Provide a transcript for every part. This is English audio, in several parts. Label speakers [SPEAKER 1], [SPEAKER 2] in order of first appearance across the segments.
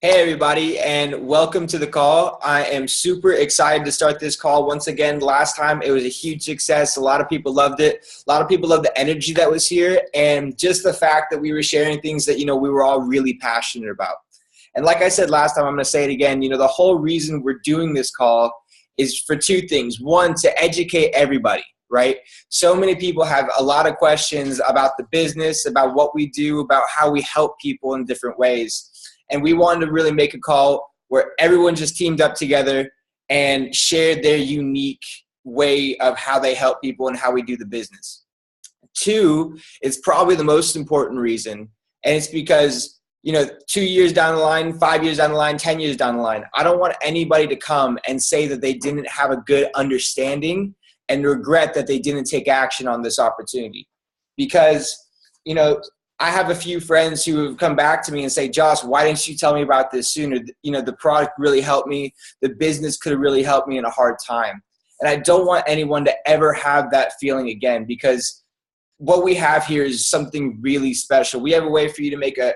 [SPEAKER 1] Hey everybody, and welcome to the call. I am super excited to start this call once again. Last time it was a huge success. A lot of people loved it. A lot of people loved the energy that was here and just the fact that we were sharing things that, we were all really passionate about. And like I said last time, I'm going to say it again, the whole reason we're doing this call is for two things. One, to educate everybody, right? So many people have a lot of questions about the business, about what we do, about how we help people in different ways. And we wanted to really make a call where everyone just teamed up together and shared their unique way of how they help people and how we do the business. Two is probably the most important reason, and it's because 2 years down the line, 5 years down the line, 10 years down the line, I don't want anybody to come and say that they didn't have a good understanding and regret that they didn't take action on this opportunity. Because I have a few friends who have come back to me and say, Josh, why didn't you tell me about this sooner? The product really helped me. The business could have really helped me in a hard time. And I don't want anyone to ever have that feeling again, because what we have here is something really special. We have a way for you to make a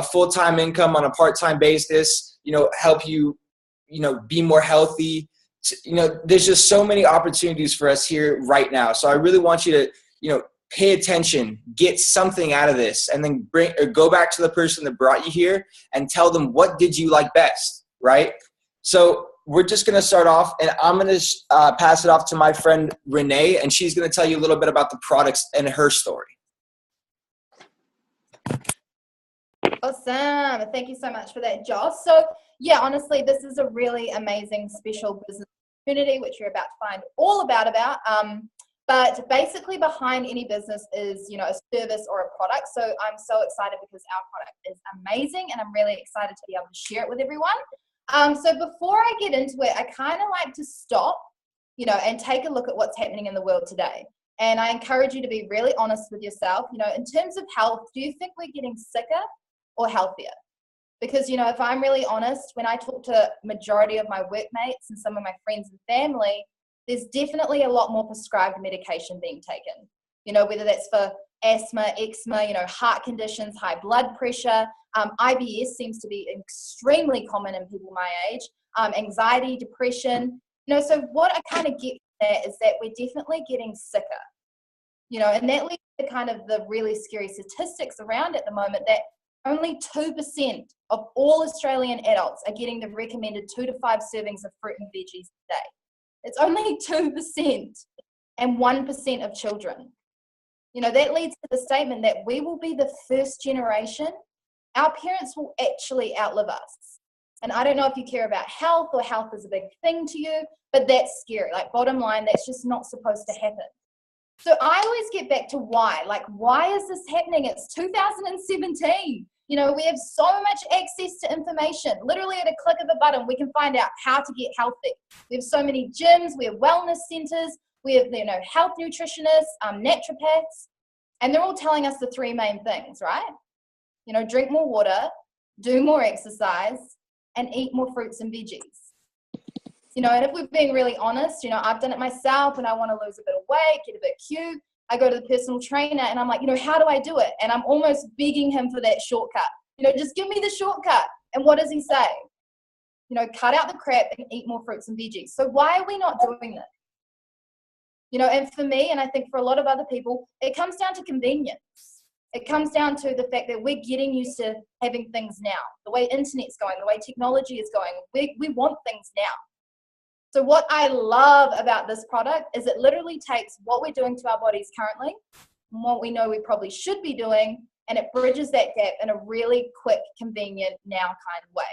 [SPEAKER 1] full-time income on a part-time basis, help you, be more healthy. There's just so many opportunities for us here right now. So I really want you to, pay attention, get something out of this, and then go back to the person that brought you here and tell them, what did you like best, right? So we're just going to start off, and I'm going to pass it off to my friend Renee, and she's going to tell you a little bit about the products and her story.
[SPEAKER 2] Awesome. Thank you so much for that, Josh. So yeah, honestly, this is a really amazing special business opportunity, which you're about to find all about. But basically behind any business is, a service or a product. So I'm so excited because our product is amazing and I'm really excited to be able to share it with everyone. So before I get into it, I kind of like to stop, and take a look at what's happening in the world today. And I encourage you to be really honest with yourself. In terms of health, do you think we're getting sicker or healthier? Because, if I'm really honest, when I talk to majority of my workmates and some of my friends and family, there's definitely a lot more prescribed medication being taken, whether that's for asthma, eczema, heart conditions, high blood pressure. IBS seems to be extremely common in people my age, anxiety, depression. So what I kind of get from that is that we're definitely getting sicker, and that leads to kind of the really scary statistics around at the moment that only 2% of all Australian adults are getting the recommended 2 to 5 servings of fruit and veggies a day. It's only 2% and 1% of children. That leads to the statement that we will be the first generation. Our parents will actually outlive us. And I don't know if you care about health or health is a big thing to you, but that's scary. Like, bottom line, that's just not supposed to happen. So I always get back to why. Like, why is this happening? It's 2017. We have so much access to information. Literally at a click of a button, we can find out how to get healthy. We have so many gyms, we have wellness centers, we have, health nutritionists, naturopaths, and they're all telling us the 3 main things, right? Drink more water, do more exercise, and eat more fruits and veggies. And if we're being really honest, I've done it myself when I want to lose a bit of weight, get a bit cute. I go to the personal trainer and I'm like, how do I do it? And I'm almost begging him for that shortcut. Just give me the shortcut. And what does he say? Cut out the crap and eat more fruits and veggies. So why are we not doing this? And for me, and I think for a lot of other people, it comes down to convenience. It comes down to the fact that we're getting used to having things now. The way internet's going, the way technology is going, we want things now. So what I love about this product is it literally takes what we're doing to our bodies currently and what we know we probably should be doing, and it bridges that gap in a really quick, convenient, now kind of way.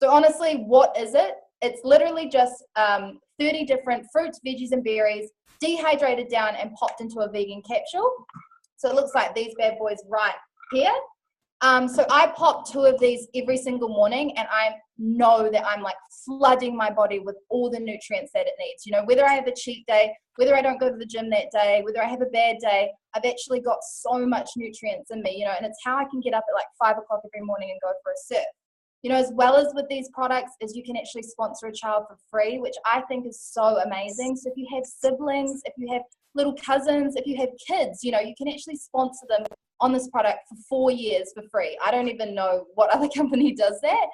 [SPEAKER 2] So honestly, what is it? It's literally just 30 different fruits, veggies, and berries dehydrated down and popped into a vegan capsule. So it looks like these bad boys right here. So I pop 2 of these every single morning, and I know that I'm like flooding my body with all the nutrients that it needs. Whether I have a cheat day, whether I don't go to the gym that day, whether I have a bad day, I've actually got so much nutrients in me, and it's how I can get up at like 5 o'clock every morning and go for a surf. As well as with these products, is you can actually sponsor a child for free, which I think is so amazing. So if you have siblings, if you have little cousins, if you have kids, you can actually sponsor them on this product for 4 years for free. I don't even know what other company does that.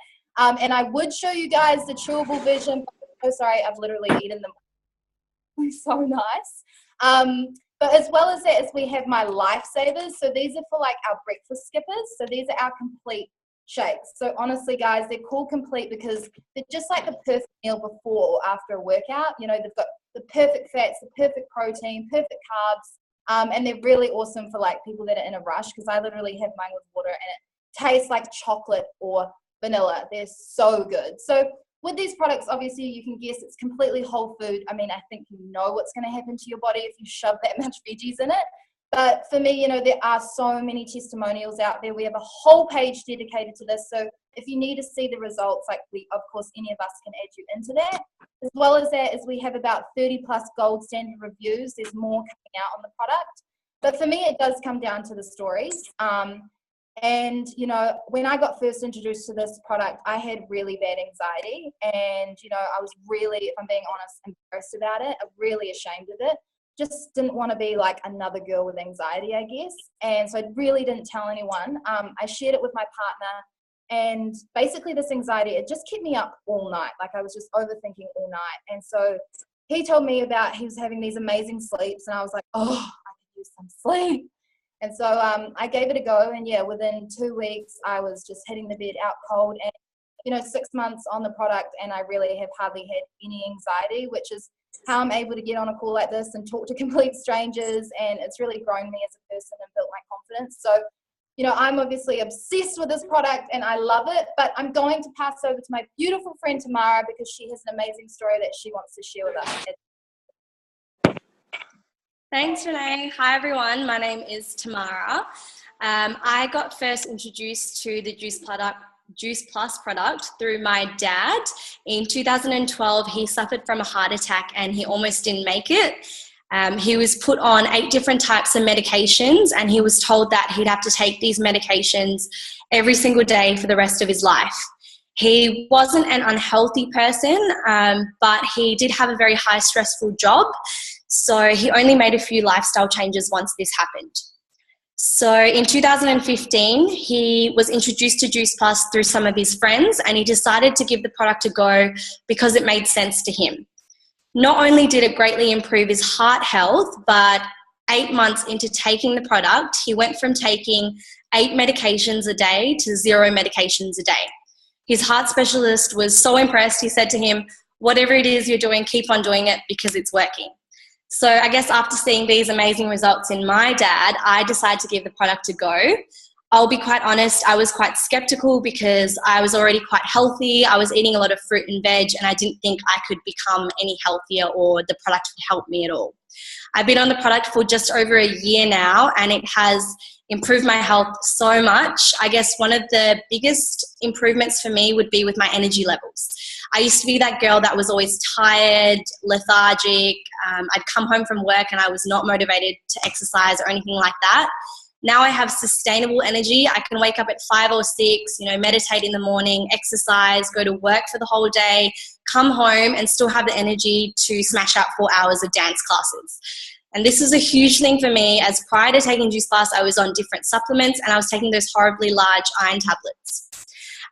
[SPEAKER 2] And I would show you guys the chewable version. Oh, sorry, I've literally eaten them. So nice. But as well as that, is we have my lifesavers. So these are for like our breakfast skippers. So these are our complete shakes. So honestly, guys, they're called complete because they're just like the perfect meal before or after a workout. You know, they've got the perfect fats, the perfect protein, perfect carbs. And they're really awesome for like people that are in a rush, because I literally have mine with water and it tastes like chocolate or vanilla. They're so good. So with these products, obviously, you can guess it's completely whole food. I mean, I think you know what's going to happen to your body if you shove that much veggies in it. But for me, you know, there are so many testimonials out there. We have a whole page dedicated to this. So if you need to see the results, like of course, any of us can add you into that. As well as that, is we have about 30 plus gold standard reviews. There's more coming out on the product. But for me, it does come down to the stories. And, you know, when I got first introduced to this product, I had really bad anxiety. And, you know, I was really, if I'm being honest, embarrassed about it. I'm really ashamed of it. Just didn't want to be like another girl with anxiety, I guess. And so I really didn't tell anyone. I shared it with my partner. And basically this anxiety, it just kept me up all night. Like I was just overthinking all night. And so he told me about he was having these amazing sleeps. And I was like, oh, I could use some sleep. And so I gave it a go, and yeah, within 2 weeks, I was just hitting the bed out cold, and, you know, 6 months on the product, and I really have hardly had any anxiety, which is how I'm able to get on a call like this and talk to complete strangers, and it's really grown me as a person and built my confidence. So, you know, I'm obviously obsessed with this product, and I love it, but I'm going to pass over to my beautiful friend Tamara, because she has an amazing story that she wants to share with us.
[SPEAKER 3] Thanks, Renee. Hi, everyone. My name is Tamara. I got first introduced to the Juice Plus product through my dad. In 2012, he suffered from a heart attack and he almost didn't make it. He was put on 8 different types of medications, and he was told that he'd have to take these medications every single day for the rest of his life. He wasn't an unhealthy person, but he did have a very high stressful job. So he only made a few lifestyle changes once this happened. So in 2015, he was introduced to Juice Plus through some of his friends, and he decided to give the product a go because it made sense to him. Not only did it greatly improve his heart health, but 8 months into taking the product, he went from taking 8 medications a day to 0 medications a day. His heart specialist was so impressed. He said to him, whatever it is you're doing, keep on doing it because it's working. So I guess after seeing these amazing results in my dad, I decided to give the product a go. I'll be quite honest, I was quite skeptical because I was already quite healthy. I was eating a lot of fruit and veg, and I didn't think I could become any healthier or the product would help me at all. I've been on the product for just over a year now, and it has improved my health so much. I guess one of the biggest improvements for me would be with my energy levels. I used to be that girl that was always tired, lethargic. I'd come home from work and I was not motivated to exercise or anything like that. Now I have sustainable energy. I can wake up at 5 or 6, meditate in the morning, exercise, go to work for the whole day, come home and still have the energy to smash out 4 hours of dance classes. And this is a huge thing for me, as prior to taking Juice Plus, I was on different supplements and I was taking those horribly large iron tablets.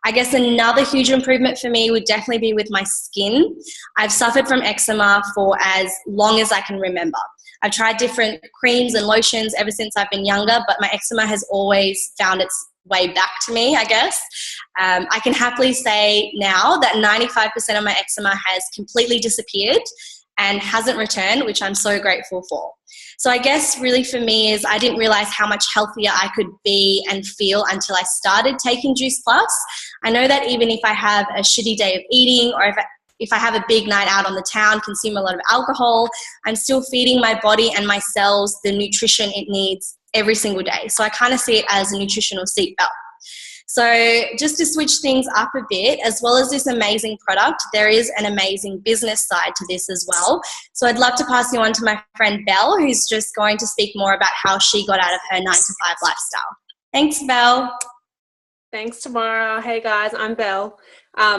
[SPEAKER 3] I guess another huge improvement for me would definitely be with my skin. I've suffered from eczema for as long as I can remember. I've tried different creams and lotions ever since I've been younger, but my eczema has always found its way back to me, I guess. I can happily say now that 95% of my eczema has completely disappeared and hasn't returned, which I'm so grateful for. So I guess really for me is I didn't realize how much healthier I could be and feel until I started taking Juice Plus. I know that even if I have a shitty day of eating, or if I have a big night out on the town, consume a lot of alcohol, I'm still feeding my body and my cells the nutrition it needs every single day. So I kind of see it as a nutritional seatbelt. So just to switch things up a bit, as well as this amazing product, there is an amazing business side to this as well. So I'd love to pass you on to my friend Belle, who's just going to speak more about how she got out of her 9-to-5 lifestyle. Thanks, Belle.
[SPEAKER 4] Thanks, Tamara. Hey guys, I'm Belle.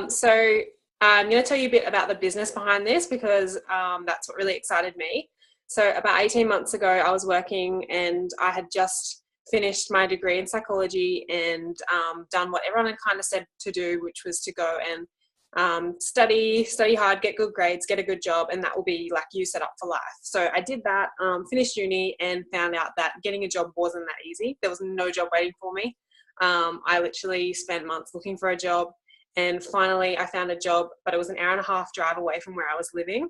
[SPEAKER 4] So I'm going to tell you a bit about the business behind this because that's what really excited me. So about 18 months ago, I was working and I had just finished my degree in psychology and done what everyone had kind of said to do, which was to go and study hard, get good grades, get a good job, and that will be like you set up for life. So I did that, finished uni, and found out that getting a job wasn't that easy. There was no job waiting for me. I literally spent months looking for a job, and finally I found a job, but it was an hour and a half drive away from where I was living.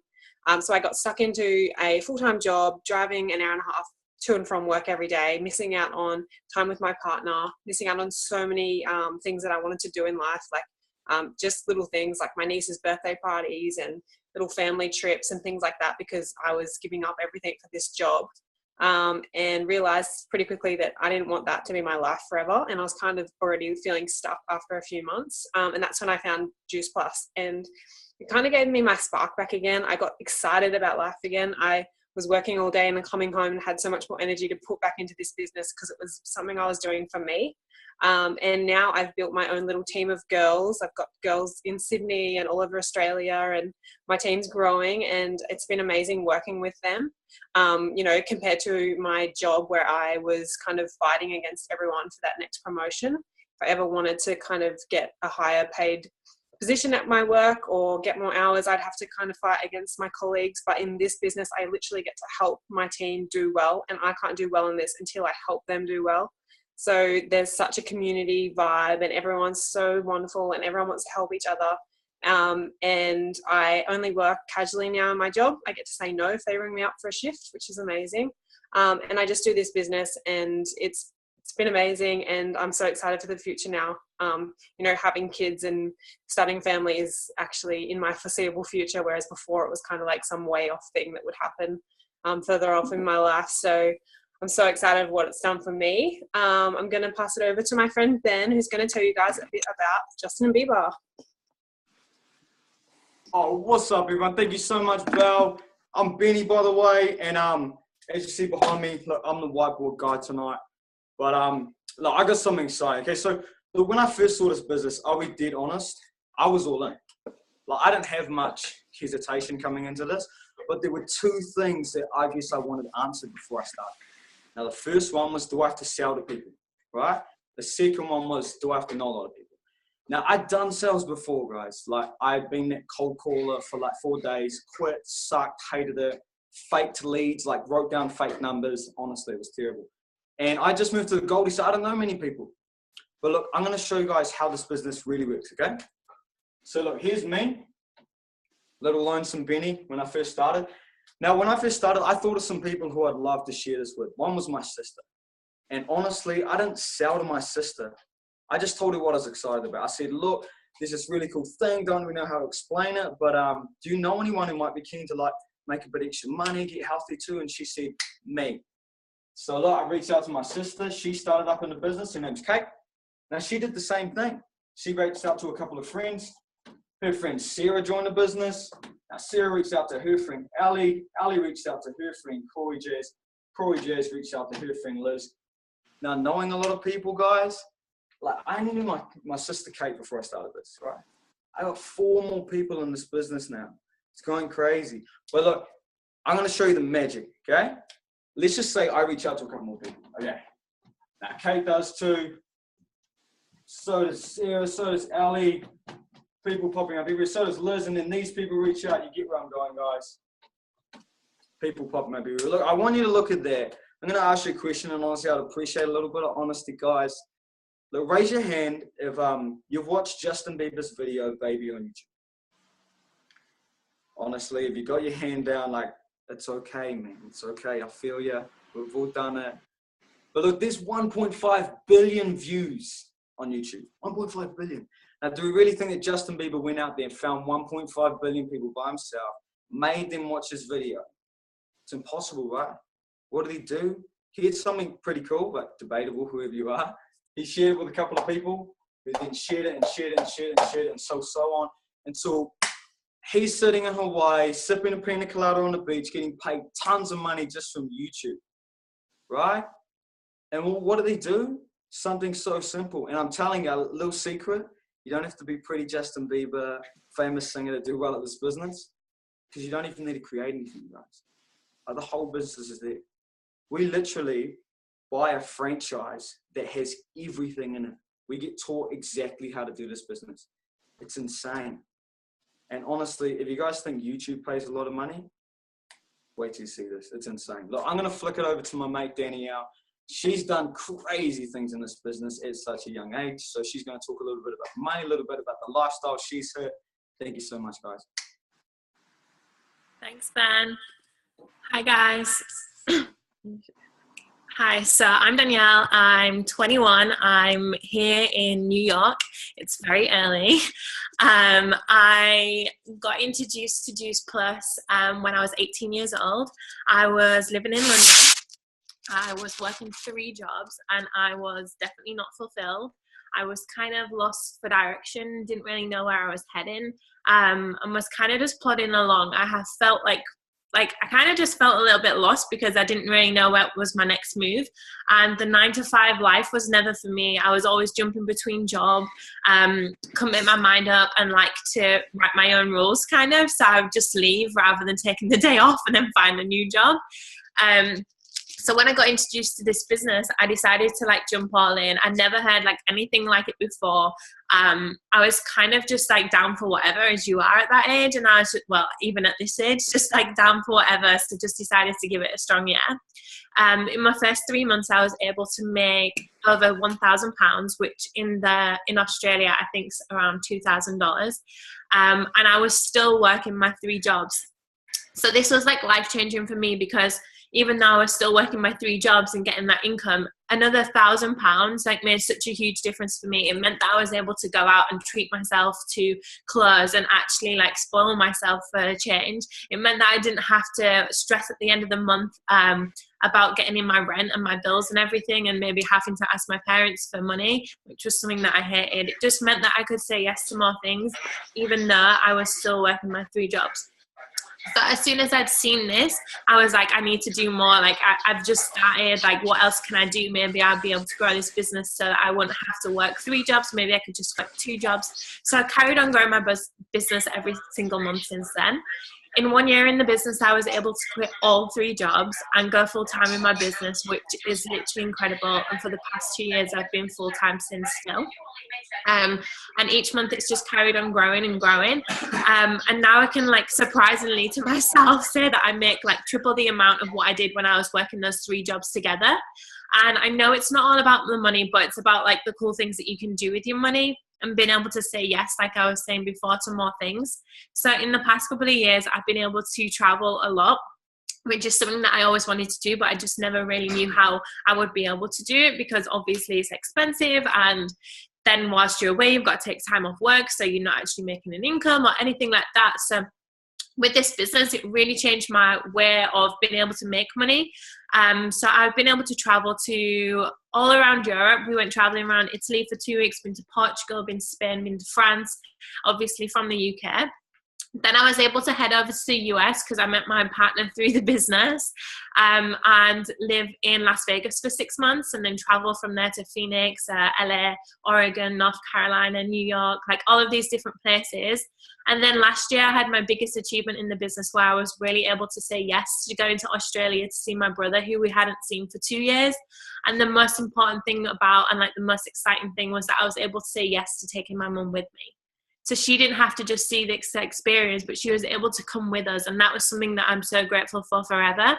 [SPEAKER 4] So I got stuck into a full-time job, driving an hour and a half to and from work every day, missing out on time with my partner, missing out on so many things that I wanted to do in life, like just little things like my niece's birthday parties and little family trips and things like that, because I was giving up everything for this job, and realized pretty quickly that I didn't want that to be my life forever. And I was kind of already feeling stuck after a few months. And that's when I found Juice Plus, and it kind of gave me my spark back again. I got excited about life again. I was working all day and then coming home and had so much more energy to put back into this business because it was something I was doing for me. And now I've built my own little team of girls. I've got girls in Sydney and all over Australia, and my team's growing, and it's been amazing working with them. You know, compared to my job where I was kind of fighting against everyone for that next promotion. If I ever wanted to kind of get a higher paid position at my work or get more hours, I'd have to kind of fight against my colleagues. But in this business, I literally get to help my team do well, and I can't do well in this until I help them do well. So there's such a community vibe, and everyone's so wonderful, and everyone wants to help each other. And I only work casually now in my job. I get to say no if they ring me up for a shift, which is amazing. And I just do this business, and it's been amazing, and I'm so excited for the future now. You know, having kids and starting family is actually in my foreseeable future, whereas before it was kind of like some way off thing that would happen further off in my life. So I'm so excited what it's done for me. I'm going to pass it over to my friend Ben, who's going to tell you guys a bit about Justin Bieber.
[SPEAKER 5] Oh, what's up, everyone? Thank you so much, Belle. I'm Benny, by the way, and as you see behind me, look, I'm the whiteboard guy tonight. But look, I got something exciting. Okay, so look, when I first saw this business, I'll be dead honest, I was all in. Like, I didn't have much hesitation coming into this, but there were two things that I guess I wanted answered before I started. Now, the first one was, do I have to sell to people, right? The second one was, do I have to know a lot of people? Now, I'd done sales before, guys. Like, I'd been that cold caller for like 4 days, quit, sucked, hated it, faked leads, like wrote down fake numbers. Honestly, it was terrible. And I just moved to the Goldie, so I don't know many people. But look, I'm going to show you guys how this business really works, okay? So look, here's me, little lonesome Benny when I first started. Now, when I first started, I thought of some people who I'd love to share this with. One was my sister. And honestly, I didn't sell to my sister. I just told her what I was excited about. I said, look, there's this really cool thing. Don't really know how to explain it, but do you know anyone who might be keen to like make a bit extra money, get healthy too? And she said, me. So look, I reached out to my sister. She started up in the business. Her name's Kate. Now, she did the same thing. She reached out to a couple of friends. Her friend Sarah joined the business. Now, Sarah reached out to her friend Ali. Ali reached out to her friend Corey Jazz. Corey Jazz reached out to her friend Liz. Now, knowing a lot of people, guys, like I knew my sister Kate before I started this, right? I got 4 more people in this business now. It's going crazy. But look, I'm going to show you the magic, okay? Let's just say I reach out to a couple more people. Okay. Now, Kate does too. So does Sarah. So does Ali. People popping up everywhere. So does Liz. And then these people reach out. You get where I'm going, guys. People popping up everywhere. Look, I want you to look at that. I'm going to ask you a question, and honestly, I'd appreciate a little bit of honesty, guys. Look, raise your hand if you've watched Justin Bieber's video, Baby, on YouTube. Honestly, if you got your hand down, like, it's okay, man. It's okay. I feel you. We've all done it. But look, there's 1.5 billion views on YouTube. 1.5 billion. Now, do we really think that Justin Bieber went out there and found 1.5 billion people by himself, made them watch his video? It's impossible, right? What did he do? He did something pretty cool, but debatable, whoever you are. He shared it with a couple of people, who then shared it and shared it and shared it and shared it and so on. Until he's sitting in Hawaii, sipping a pina colada on the beach, getting paid tons of money just from YouTube, right? And what did he do? Something so simple. And I'm telling you, a little secret, you don't have to be pretty Justin Bieber, famous singer to do well at this business, because you don't even need to create anything, guys. The whole business is there. We literally buy a franchise that has everything in it. We get taught exactly how to do this business. It's insane. And honestly, if you guys think YouTube pays a lot of money, wait till you see this. It's insane. Look, I'm going to flick it over to my mate Danielle. She's done crazy things in this business at such a young age. So she's going to talk a little bit about money, a little bit about the lifestyle she's hit. Thank you so much, guys.
[SPEAKER 6] Thanks, Ben. Hi, guys. Hi, so I'm Danielle. I'm 21. I'm here in New York. It's very early. I got introduced to Juice Plus when I was 18 years old. I was living in London. I was working 3 jobs and I was definitely not fulfilled. I was kind of lost for direction, didn't really know where I was heading, and was kind of just plodding along. I have felt like I kind of just felt a little bit lost because I didn't really know what was my next move. And the 9-to-5 life was never for me. I was always jumping between jobs, couldn't make my mind up and like to write my own rules kind of. So I would just leave rather than taking the day off and then find a new job. So when I got introduced to this business, I decided to like jump all in. I'd never heard like anything like it before. I was kind of just like down for whatever, as you are at that age. And I was, well, even at this age, just like down for whatever. So just decided to give it a strong yeah. In my first 3 months, I was able to make over £1,000, which in Australia, I think is around $2,000. And I was still working my 3 jobs. So this was like life-changing for me because even though I was still working my 3 jobs and getting that income, another £1,000 like made such a huge difference for me. It meant that I was able to go out and treat myself to clothes and actually like spoil myself for a change. It meant that I didn't have to stress at the end of the month about getting in my rent and my bills and everything, and maybe having to ask my parents for money, which was something that I hated. It just meant that I could say yes to more things, even though I was still working my 3 jobs. So as soon as I'd seen this, I was like, I need to do more. Like I've just started, like what else can I do? Maybe I'll be able to grow this business so that I wouldn't have to work 3 jobs. Maybe I could just work 2 jobs. So I carried on growing my business every single month since then. In 1 year in the business, I was able to quit all 3 jobs and go full-time in my business, which is literally incredible. And for the past 2 years, I've been full-time since still. And each month it's just carried on growing and growing. And now I can like surprisingly to myself say that I make like triple the amount of what I did when I was working those 3 jobs together. And I know it's not all about the money, but it's about like the cool things that you can do with your money and being able to say yes, like I was saying before, to more things. So in the past couple of years, I've been able to travel a lot, which is something that I always wanted to do, but I just never really knew how I would be able to do it because obviously it's expensive, and then whilst you're away, you've got to take time off work, so you're not actually making an income or anything like that. So with this business, it really changed my way of being able to make money. So I've been able to travel to all around Europe. We went traveling around Italy for 2 weeks, been to Portugal, been to Spain, been to France, obviously from the UK. Then I was able to head over to the US because I met my partner through the business, and live in Las Vegas for 6 months, and then travel from there to Phoenix, LA, Oregon, North Carolina, New York, like all of these different places. And then last year I had my biggest achievement in the business where I was really able to say yes to going to Australia to see my brother, who we hadn't seen for 2 years. And the most important thing about, and like the most exciting thing, was that I was able to say yes to taking my mum with me. So she didn't have to just see the experience, but she was able to come with us. And that was something that I'm so grateful for forever.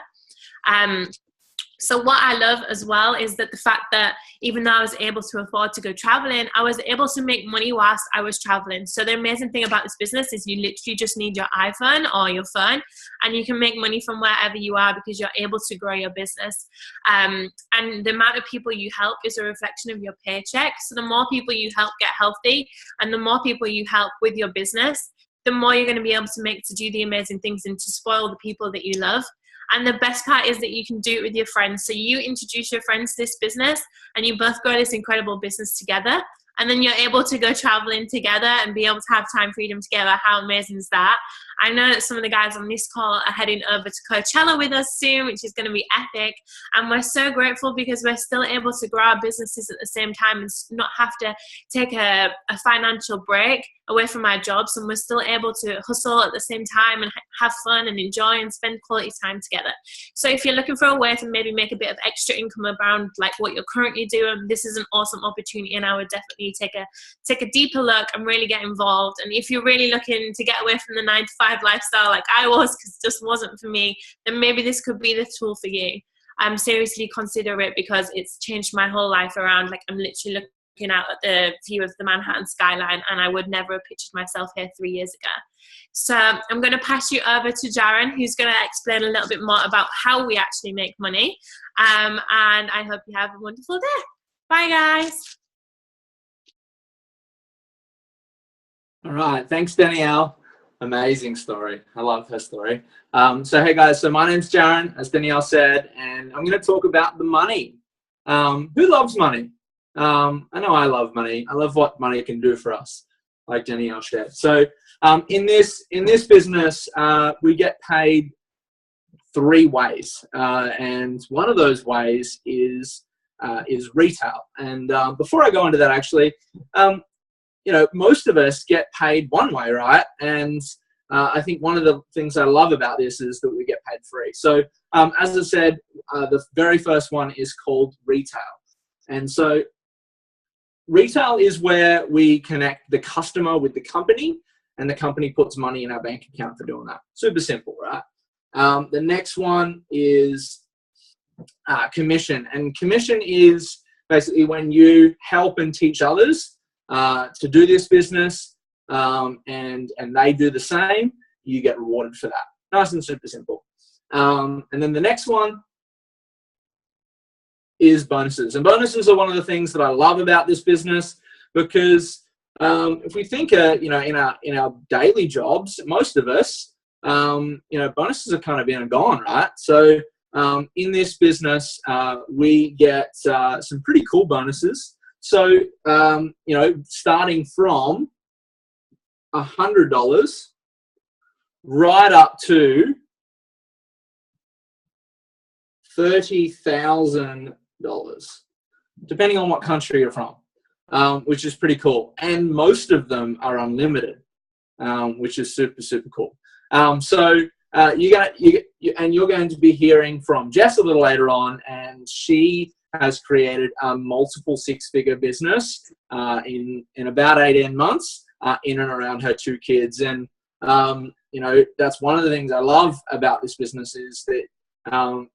[SPEAKER 6] So what I love as well is that the fact that even though I was able to afford to go traveling, I was able to make money whilst I was traveling. So the amazing thing about this business is you literally just need your iPhone or your phone, and you can make money from wherever you are because you're able to grow your business. And the amount of people you help is a reflection of your paycheck. So the more people you help get healthy and the more people you help with your business, the more you're going to be able to make to do the amazing things and to spoil the people that you love. And the best part is that you can do it with your friends. So you introduce your friends to this business and you both grow this incredible business together. And then you're able to go traveling together and be able to have time freedom together. How amazing is that? I know that some of the guys on this call are heading over to Coachella with us soon, which is going to be epic. And we're so grateful because we're still able to grow our businesses at the same time and not have to take a financial break away from our jobs. And we're still able to hustle at the same time and have fun and enjoy and spend quality time together. So if you're looking for a way to maybe make a bit of extra income around like what you're currently doing, this is an awesome opportunity, and I would definitely take a deeper look and really get involved. And if you're really looking to get away from the 9-to-5 lifestyle like I was, because it just wasn't for me, then maybe this could be the tool for you. Seriously consider it, because it's changed my whole life around. Like, I'm literally looking out at the view of the Manhattan skyline, and I would never have pictured myself here 3 years ago. So I'm going to pass you over to Jaren, who's going to explain a little bit more about how we actually make money. And I hope you have a wonderful day. Bye, guys.
[SPEAKER 7] All right, thanks, Danielle. Amazing story. I love her story. So hey guys, so my name's Jaren, as Danielle said, and I'm going to talk about the money. Who loves money? I know I love money. I love what money can do for us, like Danielle shared. So in this business, we get paid 3 ways, and one of those ways is retail. And before I go into that, actually, most of us get paid one way, right? And I think one of the things I love about this is that we get paid free. So as I said, the very first one is called retail. And so retail is where we connect the customer with the company, and the company puts money in our bank account for doing that. Super simple, right? The next one is commission. And commission is basically when you help and teach others to do this business, and they do the same, you get rewarded for that. Nice and super simple. And then the next one is bonuses. And bonuses are one of the things that I love about this business, because if we think, in our daily jobs, most of us, bonuses are kind of been and gone, right? So in this business, we get some pretty cool bonuses. So, starting from $100 right up to $30,000, depending on what country you're from, which is pretty cool. And most of them are unlimited, which is super, super cool. You're going to be hearing from Jess a little later on, and she has created a multiple 6-figure business in about 18 months in and around her 2 kids. And, that's one of the things I love about this business is that,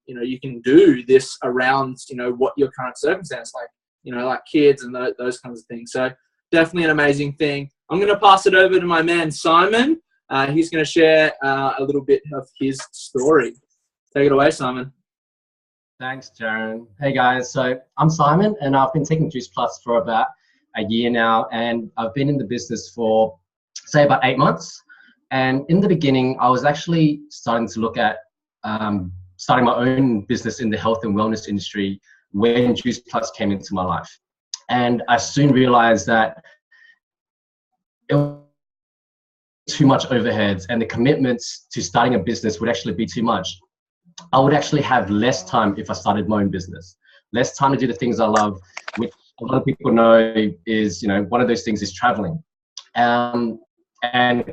[SPEAKER 7] you can do this around, what your current circumstance, like kids and those kinds of things. So definitely an amazing thing. I'm going to pass it over to my man, Simon. He's going to share a little bit of his story. Take it away, Simon.
[SPEAKER 8] Thanks, Jaren. Hey guys, so I'm Simon, and I've been taking Juice Plus for about a year now, and I've been in the business for, say, about 8 months. And in the beginning, I was actually starting to look at starting my own business in the health and wellness industry when Juice Plus came into my life. And I soon realized that it was too much overheads, and the commitments to starting a business would actually be too much. I would actually have less time if I started my own business, less time to do the things I love, which a lot of people know is, one of those things is traveling. And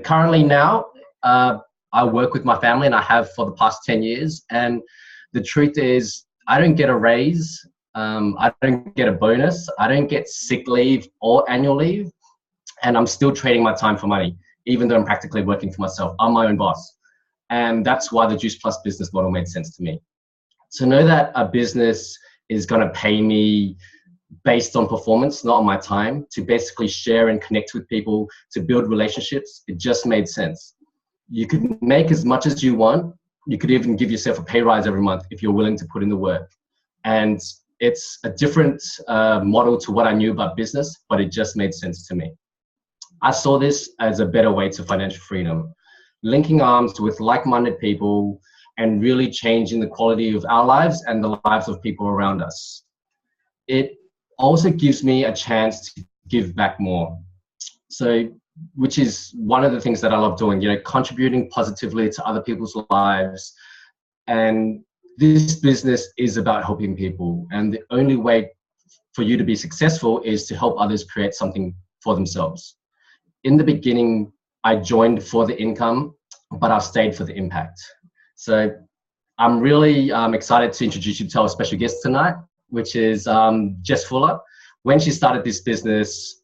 [SPEAKER 8] currently now, I work with my family, and I have for the past 10 years. And the truth is, I don't get a raise. I don't get a bonus. I don't get sick leave or annual leave. And I'm still trading my time for money, even though I'm practically working for myself. I'm my own boss. And that's why the Juice Plus business model made sense to me. To know that a business is going to pay me based on performance, not on my time, to basically share and connect with people, to build relationships, it just made sense. You could make as much as you want. You could even give yourself a pay rise every month if you're willing to put in the work. And it's a different model to what I knew about business, but it just made sense to me. I saw this as a better way to financial freedom, linking arms with like-minded people and really changing the quality of our lives and the lives of people around us. It also gives me a chance to give back more. So which is one of the things that I love doing, contributing positively to other people's lives. And this business is about helping people. And the only way for you to be successful is to help others create something for themselves. In the beginning, I joined for the income, but I've stayed for the impact. So I'm really excited to introduce you to our special guest tonight, which is Jess Fuller. When she started this business,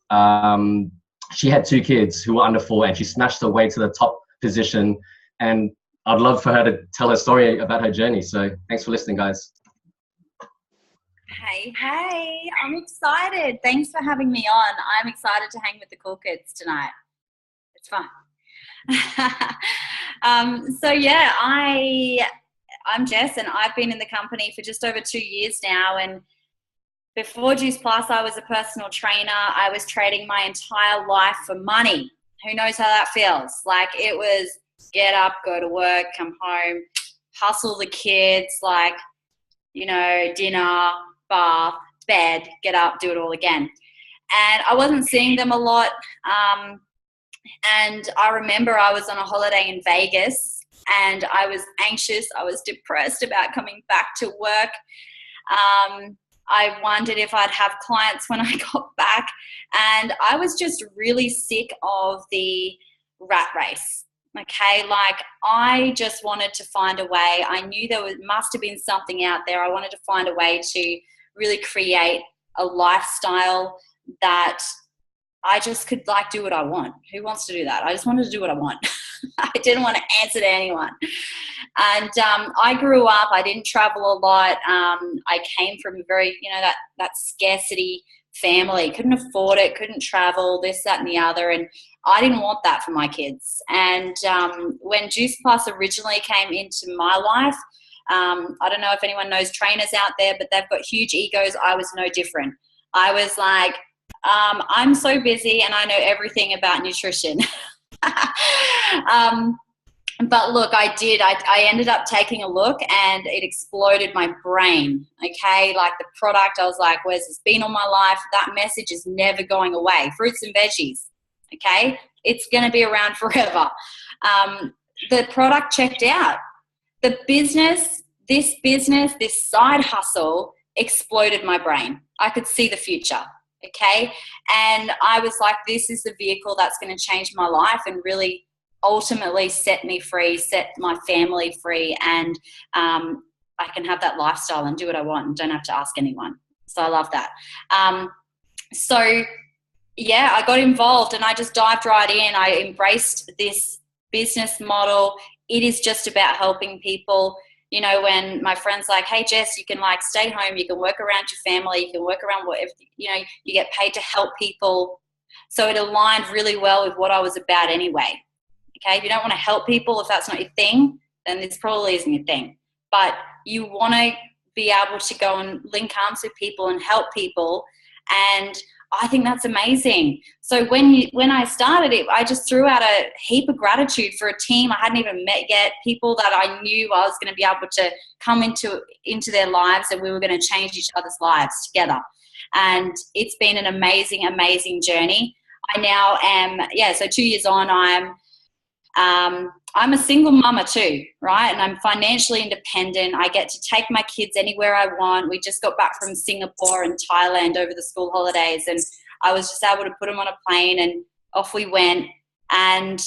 [SPEAKER 8] she had 2 kids who were under 4, and she smashed her way to the top position. And I'd love for her to tell her story about her journey. So thanks for listening, guys.
[SPEAKER 9] Hey, I'm excited. Thanks for having me on. I'm excited to hang with the cool kids tonight. It's fun. So yeah, I'm Jess, and I've been in the company for just over 2 years now. And before Juice Plus, I was a personal trainer. I was trading my entire life for money. Who knows how that feels? Like, it was get up, go to work, come home, hustle the kids, dinner, bath, bed, get up, do it all again. And I wasn't seeing them a lot. And I remember I was on a holiday in Vegas, and I was anxious. I was depressed about coming back to work. I wondered if I'd have clients when I got back. And I was just really sick of the rat race. Okay, I just wanted to find a way. I knew must have been something out there. I wanted to find a way to really create a lifestyle that I just could do what I want. Who wants to do that? I just wanted to do what I want. I didn't want to answer to anyone. And I grew up, I didn't travel a lot. I came from a very, that scarcity family. Couldn't afford it, couldn't travel, this, that, and the other. And I didn't want that for my kids. And when Juice Plus originally came into my life, I don't know if anyone knows trainers out there, but they've got huge egos. I was no different. I was like, I'm so busy and I know everything about nutrition. But look, I ended up taking a look, and it exploded my brain. Okay. The product, I was like, where's this been all my life? That message is never going away. Fruits and veggies. Okay. It's going to be around forever. The product checked out. The business, this side hustle exploded my brain. I could see the future. Okay. And I was like, this is the vehicle that's going to change my life and really ultimately set me free, set my family free. And I can have that lifestyle and do what I want and don't have to ask anyone. So I love that. So yeah, I got involved and I just dived right in. I embraced this business model. It is just about helping people. When my friend's like, hey, Jess, you can stay home, you can work around your family, you can work around whatever, you get paid to help people. So it aligned really well with what I was about anyway. Okay. If you don't want to help people, if that's not your thing, then this probably isn't your thing. But you want to be able to go and link arms with people and help people. And I think that's amazing. So when I started it, I just threw out a heap of gratitude for a team I hadn't even met yet, people that I knew I was going to be able to come into their lives, and we were going to change each other's lives together. And it's been an amazing, amazing journey. I now am, so 2 years on, I'm a single mama too, right? And I'm financially independent. I get to take my kids anywhere I want. We just got back from Singapore and Thailand over the school holidays, and I was just able to put them on a plane and off we went. And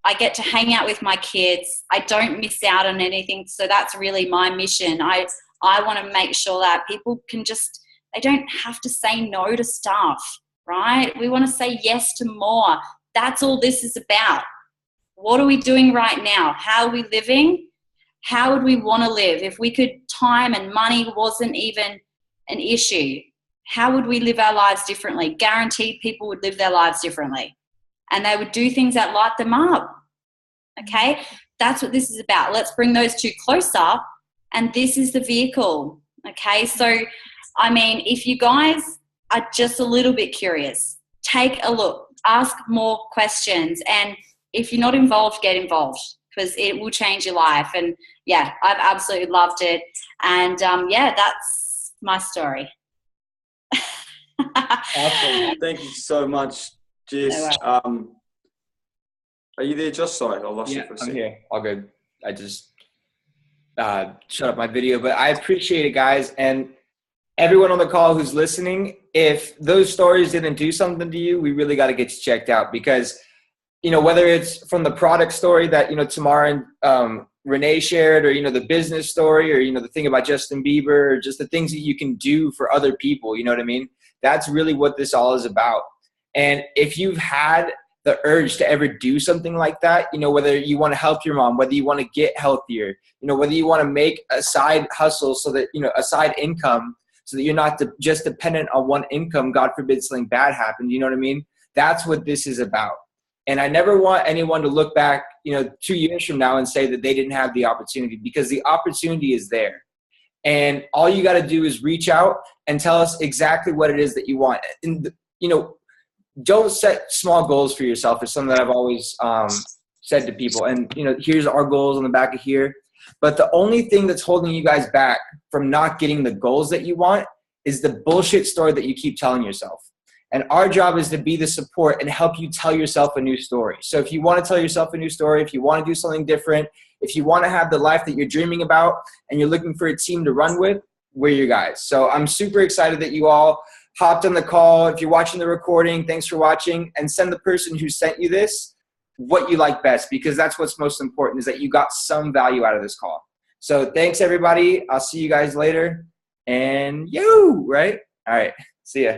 [SPEAKER 9] I get to hang out with my kids. I don't miss out on anything. So that's really my mission. I want to make sure that people they don't have to say no to stuff, right? We want to say yes to more. That's all this is about. What are we doing right now? How are we living? How would we want to live? If we could, time and money wasn't even an issue, how would we live our lives differently? Guaranteed people would live their lives differently, and they would do things that light them up. Okay? That's what this is about. Let's bring those two closer, and this is the vehicle. Okay? So, if you guys are just a little bit curious, take a look, ask more questions, and if you're not involved, get involved, because it will change your life. And yeah, I've absolutely loved it. And that's my story.
[SPEAKER 5] Awesome. Thank you so much, Jess. Are you there, Just? Sorry, I lost you for a
[SPEAKER 1] I'm
[SPEAKER 5] second.
[SPEAKER 1] here. All good. I just shut up my video, but I appreciate it, guys. And everyone on the call who's listening, if those stories didn't do something to you, we really got to get you checked out, because, you know, whether it's from the product story that, you know, Tamara and Renee shared, or, you know, the business story, or, you know, the thing about Justin Bieber, or just the things that you can do for other people, you know what I mean? That's really what this all is about. And if you've had the urge to ever do something like that, you know, whether you want to help your mom, whether you want to get healthier, you know, whether you want to make a side hustle so that, you know, a side income, so that you're not just dependent on one income, God forbid something bad happened, you know what I mean? That's what this is about. And I never want anyone to look back, you know, 2 years from now and say that they didn't have the opportunity, because the opportunity is there. And all you got to do is reach out and tell us exactly what it is that you want. And, you know, don't set small goals for yourself. It's something that I've always said to people. And, you know, here's our goals on the back of here. But the only thing that's holding you guys back from not getting the goals that you want is the bullshit story that you keep telling yourself. And our job is to be the support and help you tell yourself a new story. So if you want to tell yourself a new story, if you want to do something different, if you want to have the life that you're dreaming about and you're looking for a team to run with, we're your guys. So I'm super excited that you all hopped on the call. If you're watching the recording, thanks for watching, and send the person who sent you this what you like best, because that's what's most important, is that you got some value out of this call. So thanks, everybody. I'll see you guys later. And right? All right. See ya.